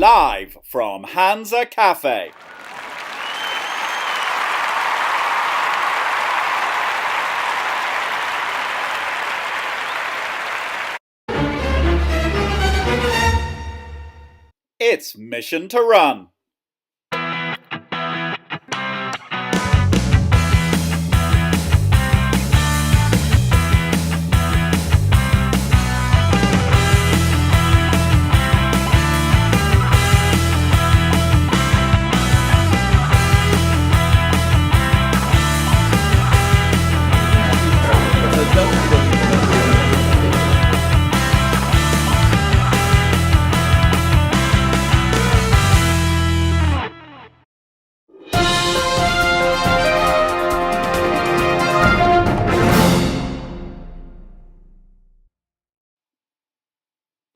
live from Hanza Cafe. It's Mission to Run.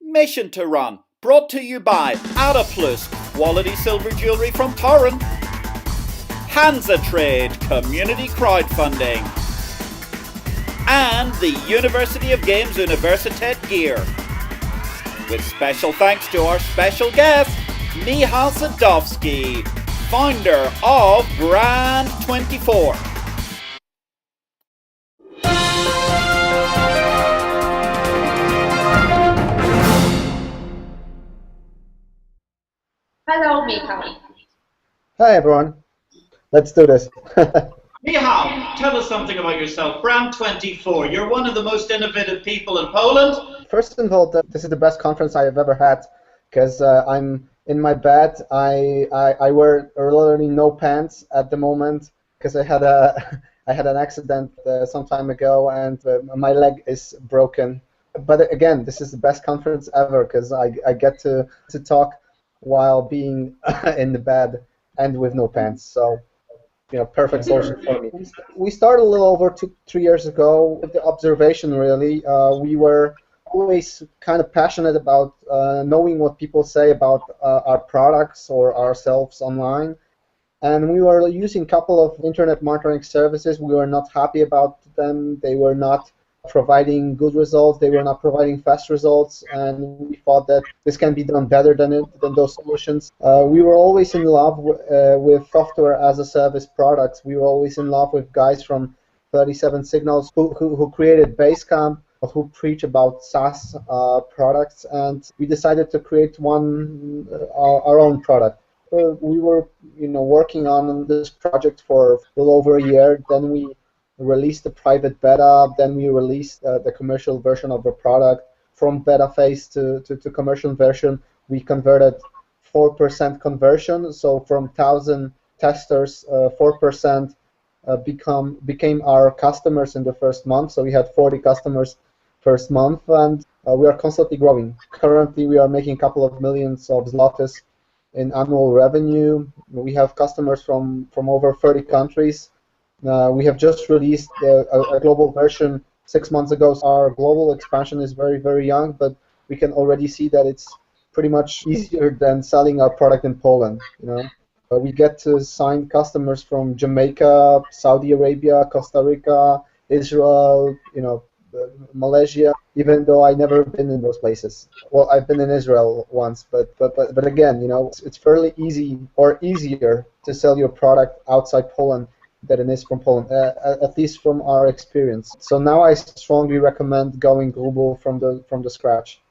Mission to Run, brought to you by Ada Plus, quality silver jewellery from ToRun, Hanza Trade, community crowdfunding, and the University of Games Universitet gear. With special thanks to our special guest, Michal Sadowski, founder of Brand 24. Hello, Michal. Hi, everyone. Let's do this. Michal, tell us something about yourself. Brand 24, you're one of the most innovative people in Poland. First of all, this is the best conference I have ever had because I'm in my bed. I wear literally no pants at the moment because I had an accident some time ago and my leg is broken. But again, this is the best conference ever because I get to talk while being in the bed and with no pants. So, perfect solution for me. We started a little over 3 years ago with the observation, really. We were always kind of passionate about knowing what people say about our products or ourselves online. And we were using a couple of internet monitoring services. We were not happy about them. They were not providing good results. They were not providing fast results, and we thought that this can be done better than those solutions. We were always in love with software as a service products. We were always in love with guys from 37 Signals who created Basecamp, who preach about SaaS products, and we decided to create our own product. We were working on this project for a little over a year. Then we released the private beta, then we released the commercial version of the product. From beta phase to commercial version, we converted 4% conversion, so from 1,000 testers, 4% became our customers in the first month, so we had 40 customers first month, and we are constantly growing. Currently, we are making a couple of millions of zlotys in annual revenue. We have customers from over 30 countries. We have just released a global version 6 months ago. So our global expansion is very, very young, but we can already see that it's pretty much easier than selling our product in Poland. We get to sign customers from Jamaica, Saudi Arabia, Costa Rica, Israel, Malaysia. Even though I never been in those places. Well, I've been in Israel once, but again, it's fairly easy or easier to sell your product outside Poland than it is from Poland, at least from our experience. So now I strongly recommend going global from the scratch.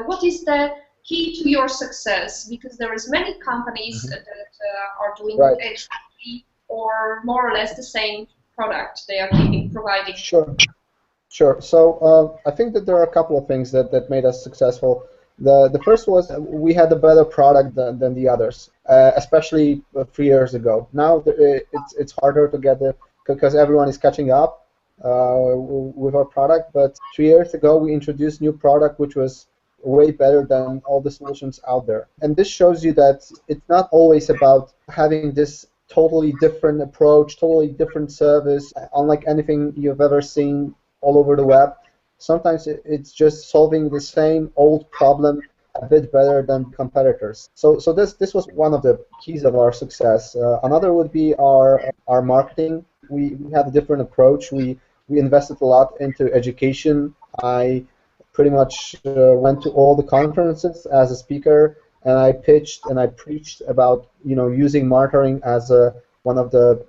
What is the key to your success? Because there is many companies that are doing exactly or more or less the same product they are providing. Sure. So I think that there are a couple of things that made us successful. The first was we had a better product than the others, especially 3 years ago. Now it's harder to get it because everyone is catching up with our product. But 3 years ago we introduced new product which was way better than all the solutions out there. And this shows you that it's not always about having this totally different approach, totally different service, unlike anything you've ever seen all over the web. Sometimes it's just solving the same old problem a bit better than competitors. So this was one of the keys of our success. Another would be our marketing. We had a different approach. We invested a lot into education. I pretty much went to all the conferences as a speaker, and I pitched and I preached about using monitoring as one of the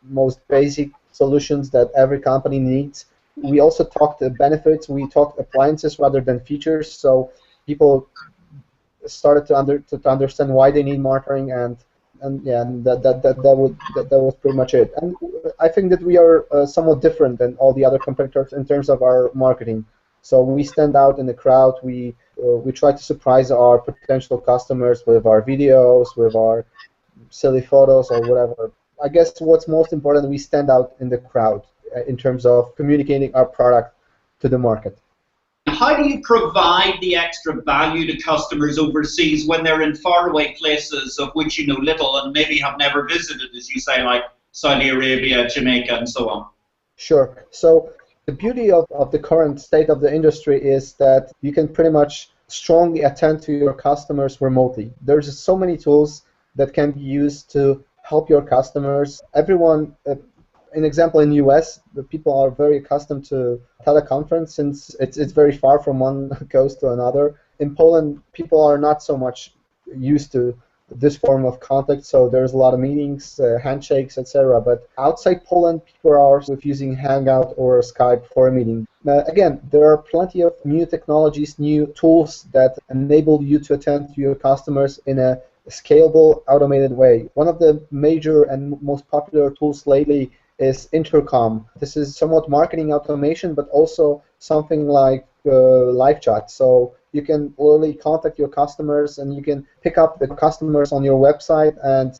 most basic solutions that every company needs. We also talked benefits. We talked appliances rather than features, so people started to understand why they need monitoring, and yeah, and that was pretty much it. And I think that we are somewhat different than all the other competitors in terms of our marketing. So we stand out in the crowd. We try to surprise our potential customers with our videos, with our silly photos or whatever. I guess what's most important, we stand out in the crowd in terms of communicating our product to the market. How do you provide the extra value to customers overseas when they're in faraway places of which you know little and maybe have never visited, as you say, like Saudi Arabia, Jamaica, and so on? Sure. So the beauty of the current state of the industry is that you can pretty much strongly attend to your customers remotely. There's so many tools that can be used to help your customers. Everyone, an example in the US, the people are very accustomed to teleconference since it's very far from one coast to another. In Poland, people are not so much used to this form of contact, so there's a lot of meetings, handshakes, etc. But outside Poland, people are using Hangout or Skype for a meeting. Again, there are plenty of new technologies, new tools that enable you to attend to your customers in a scalable, automated way. One of the major and most popular tools lately is intercom. This is somewhat marketing automation, but also something like live chat. So you can literally contact your customers, and you can pick up the customers on your website, and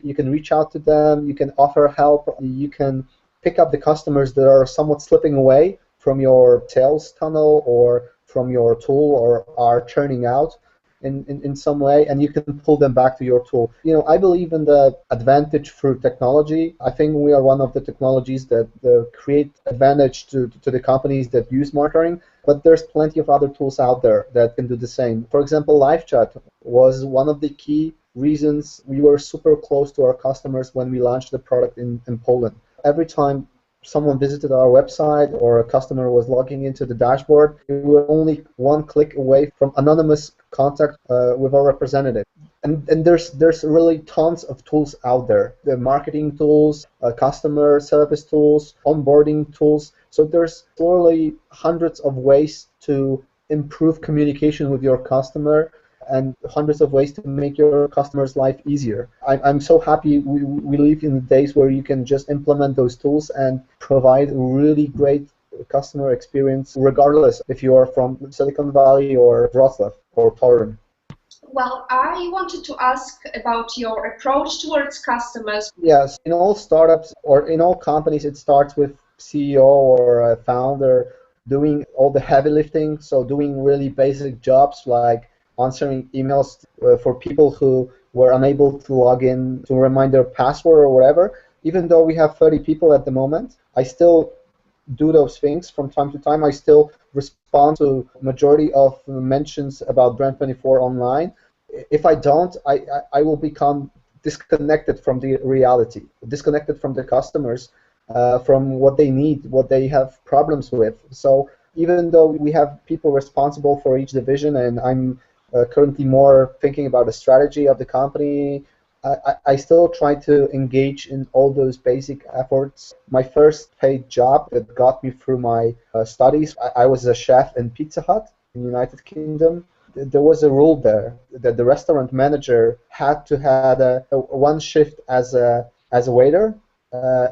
you can reach out to them. You can offer help. You can pick up the customers that are somewhat slipping away from your sales tunnel or from your tool or are churning out in some way, and you can pull them back to your tool. I believe in the advantage through technology. I think we are one of the technologies that create advantage to the companies that use monitoring, but there's plenty of other tools out there that can do the same. For example, live chat was one of the key reasons we were super close to our customers when we launched the product in Poland. Every time someone visited our website or a customer was logging into the dashboard, we were only one click away from anonymous contact with our representative. And there's really tons of tools out there. The marketing tools, customer service tools, onboarding tools. So there's literally hundreds of ways to improve communication with your customer and hundreds of ways to make your customer's life easier. I'm so happy we live in the days where you can just implement those tools and provide really great customer experience regardless if you are from Silicon Valley or Wrocław or ToRun. Well, I wanted to ask about your approach towards customers. Yes, in all startups or in all companies, it starts with CEO or a founder doing all the heavy lifting, so doing really basic jobs like answering emails for people who were unable to log in to remind their password or whatever. Even though we have 30 people at the moment, I still do those things from time to time. I still respond to majority of mentions about Brand24 online. If I don't, I will become disconnected from the reality, disconnected from the customers, from what they need, what they have problems with. So even though we have people responsible for each division, and I'm currently more thinking about the strategy of the company, I still try to engage in all those basic efforts. My first paid job that got me through my studies, I was a chef in Pizza Hut in the United Kingdom. There was a rule there that the restaurant manager had to have one shift as a waiter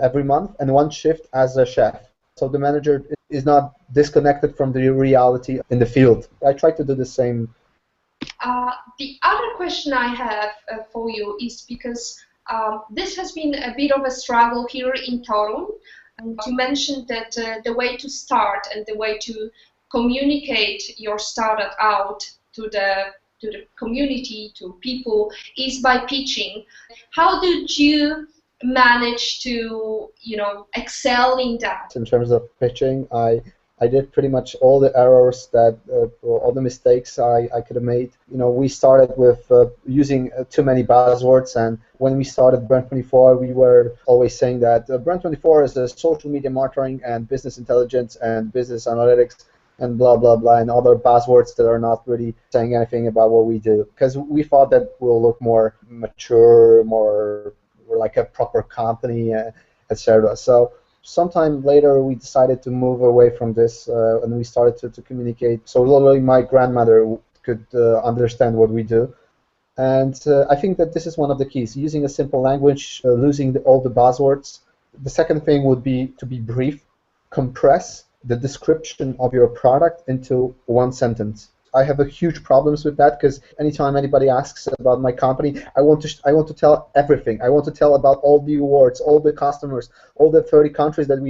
every month and one shift as a chef. So the manager is not disconnected from the reality in the field. I try to do the same. The other question I have for you is because this has been a bit of a struggle here in ToRun. And you mentioned that the way to start and the way to communicate your startup out to the community, to people, is by pitching. How did you manage to, excel in that? In terms of pitching, I did pretty much all the errors that, all the mistakes I could have made. We started with using too many buzzwords, and when we started Brand24, we were always saying that Brand24 is a social media monitoring and business intelligence and business analytics and blah, blah, blah, and other buzzwords that are not really saying anything about what we do. Because we thought that we'll look more mature, more like a proper company, etc. So sometime later, we decided to move away from this, and we started to communicate. So literally, my grandmother could understand what we do. And I think that this is one of the keys, using a simple language, losing all the buzzwords. The second thing would be to be brief, compress the description of your product into one sentence. I have a huge problems with that because anytime anybody asks about my company, I want to tell everything. I want to tell about all the awards, all the customers, all the 30 countries that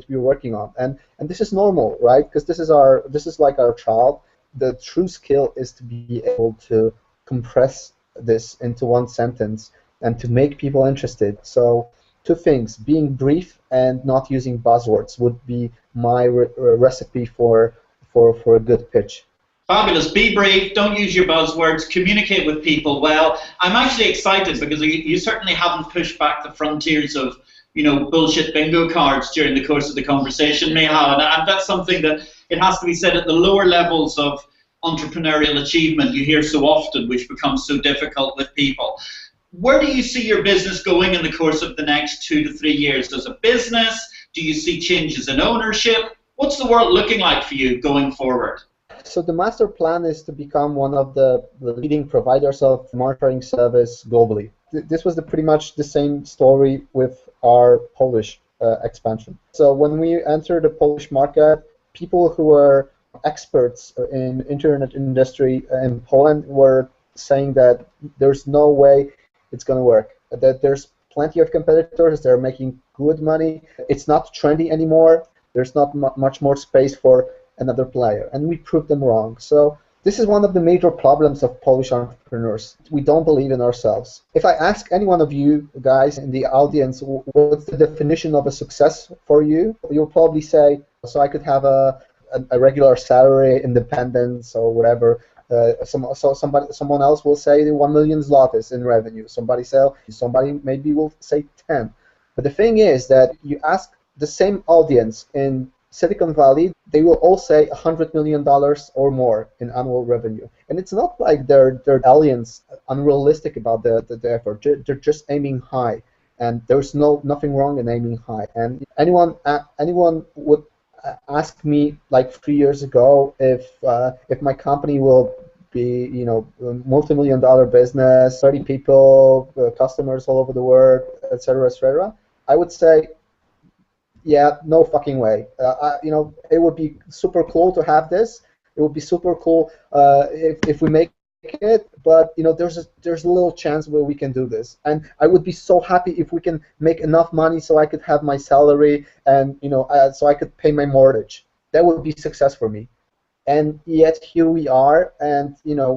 we're working on. And this is normal, right? Because this is like our child. The true skill is to be able to compress this into one sentence and to make people interested. So two things, being brief and not using buzzwords would be my recipe for a good pitch. Fabulous. Be brief, don't use your buzzwords, communicate with people well. I'm actually excited because you certainly haven't pushed back the frontiers of, bullshit bingo cards during the course of the conversation, Michal, and that's something that it has to be said at the lower levels of entrepreneurial achievement you hear so often, which becomes so difficult with people. Where do you see your business going in the course of the next 2 to 3 years? As a business, do you see changes in ownership? What's the world looking like for you going forward? So the master plan is to become one of the leading providers of monitoring service globally. This was pretty much the same story with our Polish expansion. So when we entered the Polish market, people who were experts in internet industry in Poland were saying that there's no way it's going to work, that there's plenty of competitors, they're making good money, it's not trendy anymore, there's not much more space for another player, and we proved them wrong. So this is one of the major problems of Polish entrepreneurs. We don't believe in ourselves. If I ask any one of you guys in the audience what's the definition of a success for you, you'll probably say, so I could have a regular salary, independence, or whatever. Someone else will say 1 million zlotys in revenue. Somebody maybe will say 10. But the thing is that you ask the same audience in Silicon Valley, they will all say $100 million or more in annual revenue. And it's not like they're aliens, unrealistic about the effort. They're just aiming high. And there's nothing wrong in aiming high. And anyone would ask me like 3 years ago if my company will be multi-million-dollar business, 30 people, customers all over the world, etc., etc. I would say, yeah, no fucking way. It would be super cool to have this. It would be super cool if we make it, but there's a little chance where we can do this, and I would be so happy if we can make enough money so I could have my salary and so I could pay my mortgage. That would be success for me. And yet here we are, and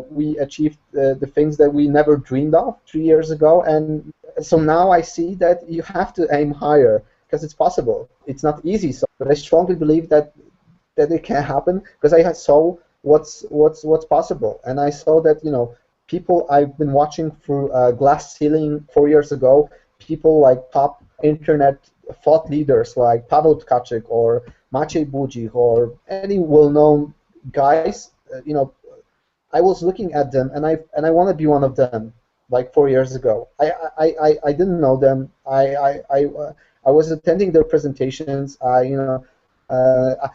we achieved the things that we never dreamed of 3 years ago, and so now I see that you have to aim higher because it's possible. It's not easy, but I strongly believe that it can happen because I saw what's possible, and I saw that people I've been watching through Glass Ceiling 4 years ago, people like top internet thought leaders like Paweł Tkaczyk or Maciej Budzik or any well-known guys, I was looking at them and I want to be one of them. Like 4 years ago, I didn't know them. I was attending their presentations. I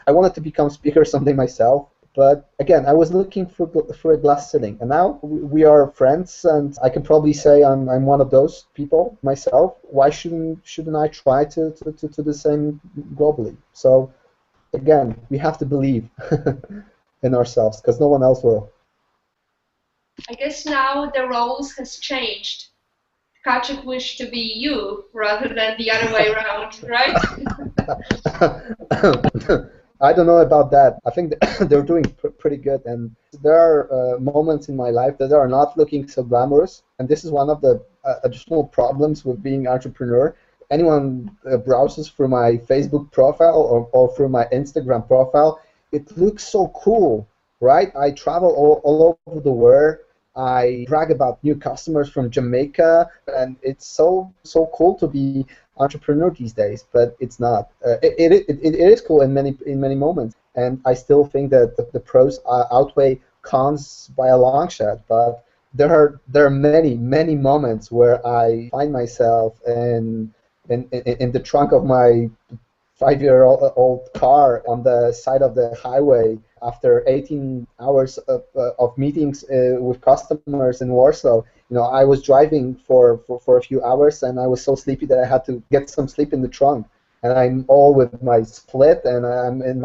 wanted to become speaker someday myself. But again, I was looking for a glass ceiling, and now we are friends, and I can probably say I'm one of those people myself. Why shouldn't I try to do the same globally? So again, we have to believe in ourselves because no one else will. I guess now the roles has changed. Tkaczyk wished to be you rather than the other way around, right? I don't know about that. I think they're doing pretty good, and there are moments in my life that are not looking so glamorous, and this is one of the additional problems with being an entrepreneur. Anyone browses through my Facebook profile or through my Instagram profile, it looks so cool, right? I travel all over the world. I brag about new customers from Jamaica, and it's so cool to be entrepreneur these days. But it's not. It is cool in many moments, and I still think that the pros outweigh cons by a long shot. But there are many moments where I find myself in the trunk of my 5-year-old car on the side of the highway after 18 hours of meetings with customers in Warsaw. I was driving for a few hours, and I was so sleepy that I had to get some sleep in the trunk. And I'm all with my split, and I'm in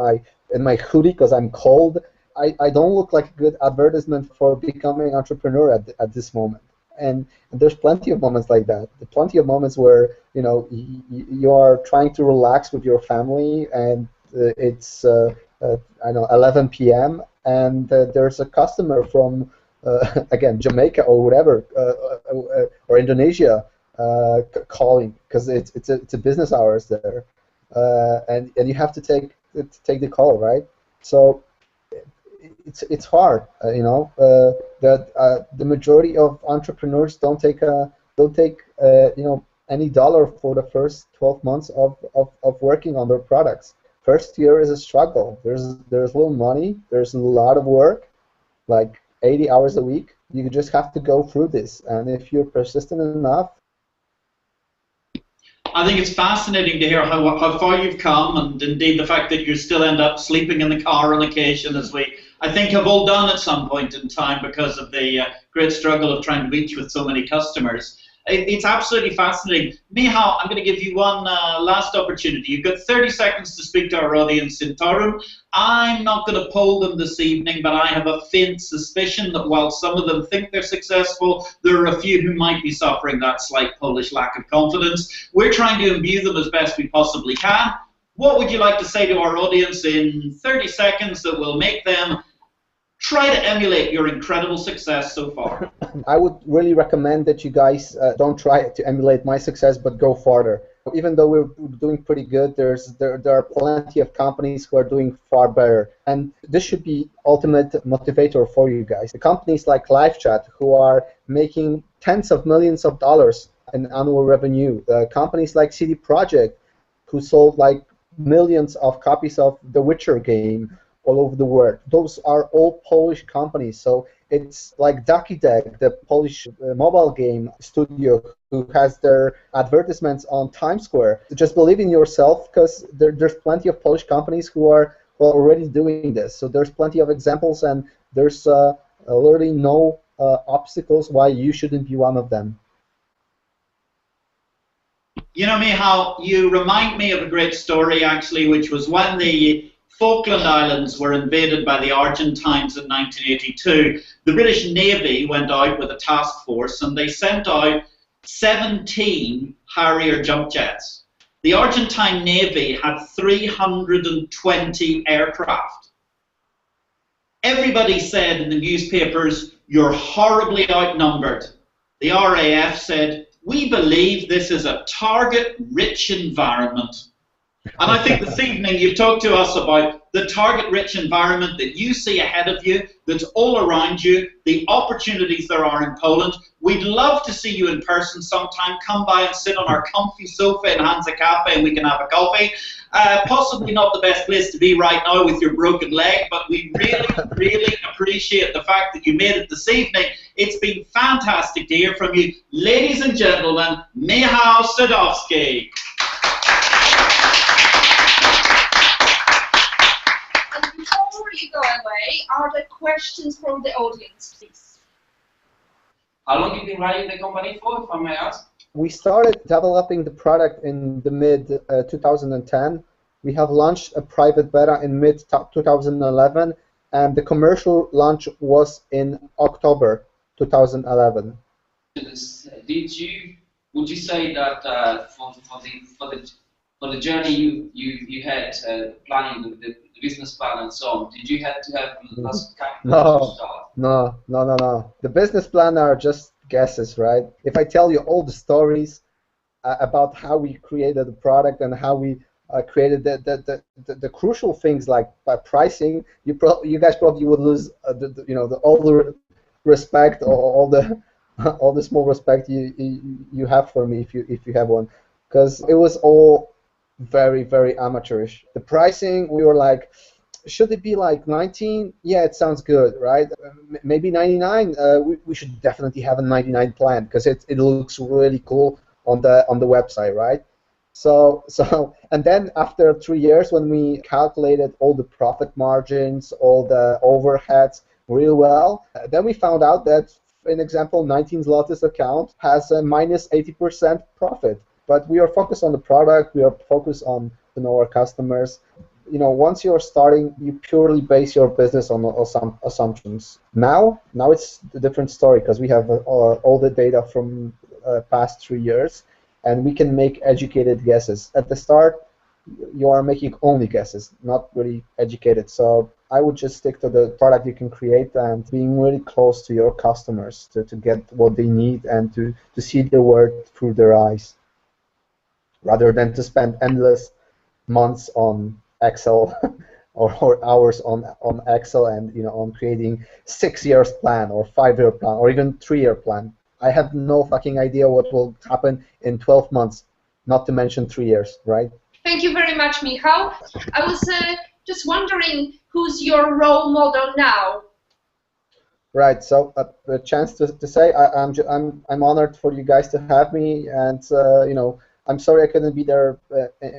my hoodie because I'm cold. I don't look like a good advertisement for becoming an entrepreneur at this moment. And there's plenty of moments like that. Plenty of moments where you are trying to relax with your family, and it's I know 11 p.m. and there's a customer from again Jamaica or whatever or Indonesia calling because it's a business hours there, and you have to take the call, right? So it's hard, that the majority of entrepreneurs don't take any dollar for the first 12 months of working on their products. First year is a struggle. There's little money. There's a lot of work, like 80 hours a week. You just have to go through this, and if you're persistent enough. I think it's fascinating to hear how far you've come, and indeed the fact that you still end up sleeping in the car on occasion, as we, I think, have all done at some point in time because of the great struggle of trying to reach with so many customers. It's absolutely fascinating. Michal, I'm going to give you one last opportunity. You've got 30 seconds to speak to our audience in ToRun. I'm not going to poll them this evening, but I have a faint suspicion that while some of them think they're successful, there are a few who might be suffering that slight Polish lack of confidence. We're trying to imbue them as best we possibly can. What would you like to say to our audience in 30 seconds that will make them try to emulate your incredible success so far? I would really recommend that you guys don't try to emulate my success, but go farther. Even though we're doing pretty good, there are plenty of companies who are doing far better, and this should be ultimate motivator for you guys. The companies like LiveChat, who are making tens of millions of dollars in annual revenue. Companies like CD Projekt, who sold like millions of copies of the Witcher game all over the world. Those are all Polish companies. So it's like Ducky Deck, the Polish mobile game studio, who has their advertisements on Times Square. Just believe in yourself, because there's plenty of Polish companies who are already doing this. So there's plenty of examples, and there's literally no obstacles why you shouldn't be one of them. You know, Michal, you remind me of a great story, actually, which was when the Falkland Islands were invaded by the Argentines in 1982. The British Navy went out with a task force, and they sent out 17 Harrier jump jets. The Argentine Navy had 320 aircraft. Everybody said in the newspapers, "You're horribly outnumbered." The RAF said, "We believe this is a target-rich environment." And I think this evening you've talked to us about the target-rich environment that you see ahead of you, that's all around you, the opportunities there are in Poland. We'd love to see you in person sometime. Come by and sit on our comfy sofa in Hanza Cafe and we can have a coffee. Possibly not the best place to be right now with your broken leg, but we really, really appreciate the fact that you made it this evening. It's been fantastic to hear from you. Ladies and gentlemen, Michal Sadowski. Before you go away, are there questions from the audience, please? How long have you been running the company for, if I may ask? We started developing the product in the mid-2010. We have launched a private beta in mid-2011, and the commercial launch was in October 2011. Would you say that for the journey you had planning the business plan and so on, did you have to have last capital to start? No. The business plan are just guesses, right? If I tell you all the stories about how we created the product and how we created the crucial things like by pricing, you guys probably would lose all the respect or all the small respect you have for me if you have one, because it was all very, very amateurish. The pricing, we were like, should it be like 19? Yeah, it sounds good, right? Maybe 99. We should definitely have a 99 plan because it looks really cool on the website, right? So and then after 3 years, when we calculated all the profit margins, all the overheads real well, then we found out that, in example, 19 zlotys account has a minus 80% profit. But we are focused on the product. We are focused on our customers. Once you're starting, you purely base your business on some assumptions. Now it's a different story because we have all the data from past 3 years, and we can make educated guesses. At the start, you are making only guesses, not really educated. So I would just stick to the product you can create and being really close to your customers to get what they need and to see the world through their eyes, rather than to spend endless months on Excel or hours on Excel and on creating 6 years plan or 5 year plan or even 3 year plan. I have no fucking idea what will happen in 12 months, not to mention 3 years, right? Thank you very much, Michal. I was just wondering, who's your role model now? Right. So a chance to say I'm honored for you guys to have me, and I'm sorry I couldn't be there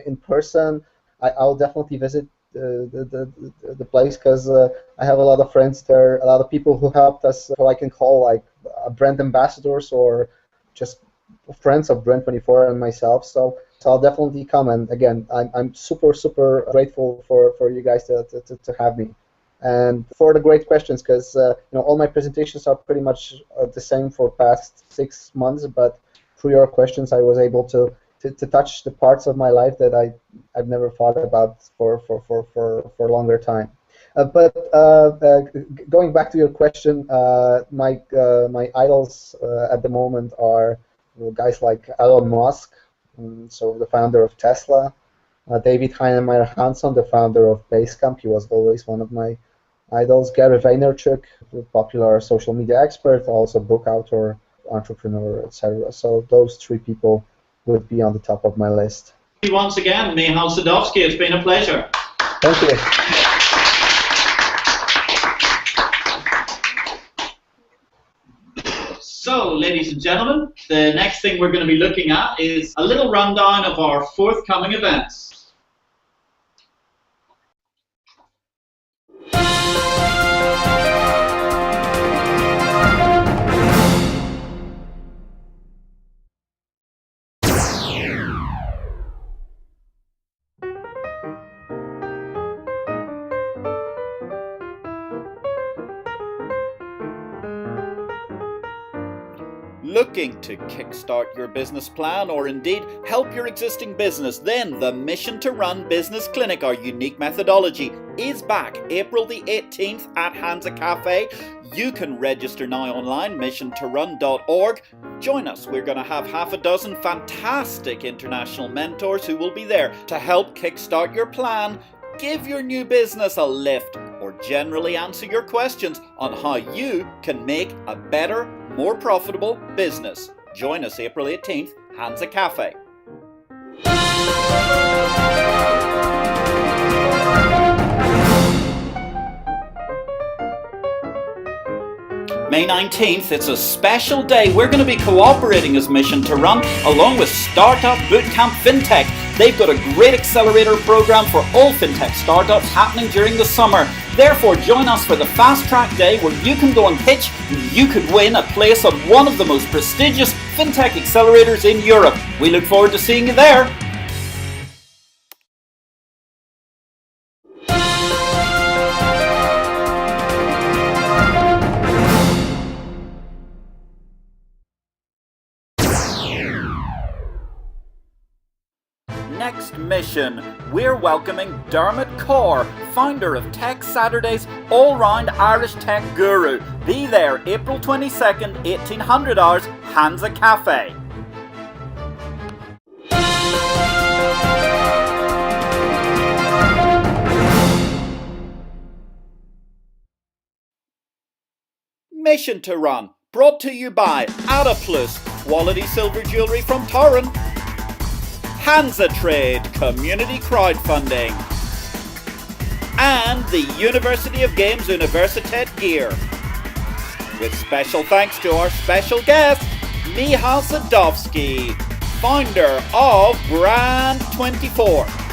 in person. I'll definitely visit the place because I have a lot of friends there, a lot of people who helped us, who I can call like brand ambassadors or just friends of Brand24 and myself. So I'll definitely come. And again, I'm super grateful for you guys to have me. And for the great questions, because all my presentations are pretty much the same for past 6 months, but through your questions, I was able to touch the parts of my life that I've never thought about for a longer time. But going back to your question, my idols at the moment are guys like Elon Musk, so the founder of Tesla, David Heinemeier Hansson, the founder of Basecamp. He was always one of my idols. Gary Vaynerchuk, a popular social media expert, also book author, entrepreneur, etc. So those 3 people would be on the top of my list. Once again, Michal Sadowski, it's been a pleasure. Thank you. So, ladies and gentlemen, the next thing we're going to be looking at is a little rundown of our forthcoming events. Looking to kickstart your business plan or indeed help your existing business? Then the Mission to Run Business Clinic, our unique methodology, is back April the 18th at Hanza Cafe. You can register now online, missiontorun.org. Join us. We're going to have half a dozen fantastic international mentors who will be there to help kickstart your plan, give your new business a lift, or generally answer your questions on how you can make a better, more profitable business. Join us April 18th, Hanza Cafe. May 19th, it's a special day. We're going to be cooperating as Mission to Run along with Startup Bootcamp FinTech. They've got a great accelerator program for all FinTech startups happening during the summer. Therefore, join us for the Fast Track Day where you can go and pitch and you could win a place on one of the most prestigious FinTech accelerators in Europe. We look forward to seeing you there. Next mission, we're welcoming Dermot Corr, founder of Tech Saturday's all-round Irish tech guru. Be there April 22nd, 1800 hours, Hanza Cafe. Mission to Run, brought to you by Adaplus, quality silver jewellery from ToRun. Hanza Trade, community crowdfunding. and the University of Games Universität gear. With special thanks to our special guest, Michal Sadowski, founder of Brand 24.